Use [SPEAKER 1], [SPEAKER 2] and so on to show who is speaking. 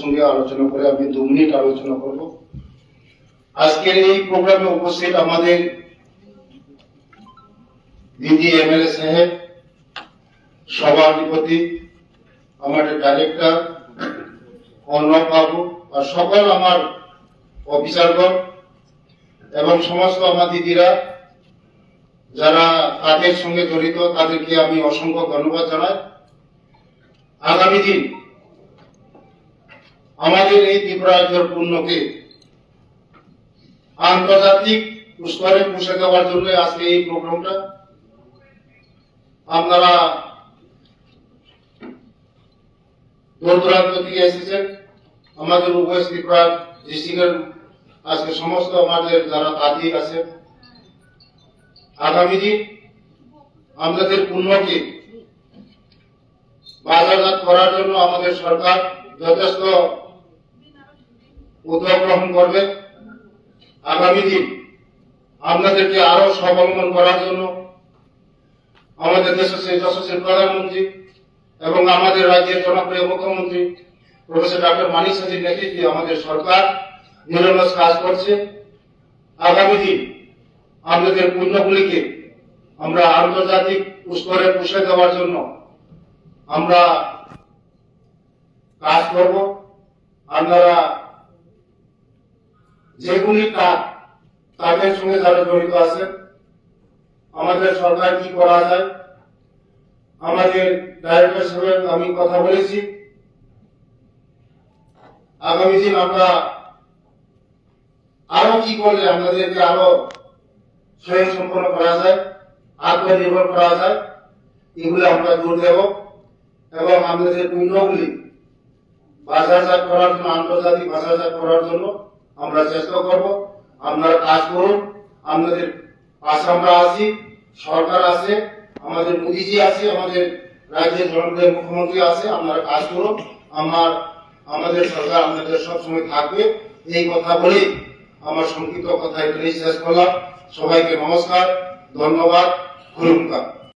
[SPEAKER 1] সঙ্গে আলোচনা করে আমি 2 মিনিট আলোচনা করব। আজকের এই প্রোগ্রামে উপস্থিত আমাদের দিদি এমএলএ সাহেব, সভাধিপতি, আমাদের ডাইরেক্টর অর্ণব বাবু আর সকল আমার অফিসারগণ এবং সমস্ত আমার দিদিরা যারা কাজের সঙ্গে জড়িত, তাদেরকে আমি অসংখ্য ধন্যবাদ জানাই। আগামী দিন আমাদের এই ত্রিপুরা রাজ্যের পূর্ণকে আন্তর্জাতিক স্তরে পৌঁছে দেওয়ার জন্য আজকে এই প্রোগ্রামটা। আপনারা দূর দূরান্ত থেকে এসেছেন, আমাদের উভয় ত্রিপুরা ডিস্ট্রিক্টের আজকে সমস্ত আমাদের যারা তাঁতি আছে। আগামী দিন আমাদের পূর্ণকে বাজারজাত করার জন্য আমাদের সরকার যথেষ্ট উদ্যোগ গ্রহণ করবে। আগামী দিন আপনাদেরকে আরো স্বাবলম্বন করার জন্য আমাদের দেশের যশস্বী প্রধানমন্ত্রী এবং আমাদের রাজ্যের জনপ্রিয় মুখ্যমন্ত্রী প্রফেসর ডক্টর মানিক সাহের নেতৃত্বে আমাদের সরকার নিরলস কাজ করছে। আগামী দিন আপনাদের পুণ্যগুলিকে আমরা আন্তর্জাতিক স্তরে পৌঁছে দেওয়ার জন্য আমরা কাজ করব। আপনারা যেগুলি কাজ তাদের সঙ্গে যারা জড়িত আছেন, আমাদের সরকার কি করা যায়, আমাদের ডাইরেক্টর সাহেব আমি কথা বলেছি। আগামী দিন আমরা আরো কি করলে আমাদেরকে আরো স্বয়ংসম্পন্ন করা যায়, আত্মনির্ভর করা যায়, এগুলো আমরা জোর দেব এবং আমাদের পণ্যগুলি বাজারজাত করার জন্য, আন্তর্জাতিক বাজারজাত করার জন্য আমরা চেষ্টা করব। আপনারা কাজ করুন, আপনাদের পাশে আমরা আছি, সরকার আছে, আমাদের মোদীজি আছে, আমাদের রাজ্যের জনপ্রিয় মুখ্যমন্ত্রী আছে। আপনারা কাজ করুন, আমাদের সরকার আপনাদের সবসময় থাকবে। এই কথা বলে আমার সংক্ষিপ্ত কথা এখানেই শেষ করলাম। সবাইকে নমস্কার, ধন্যবাদ, খুলুমকা।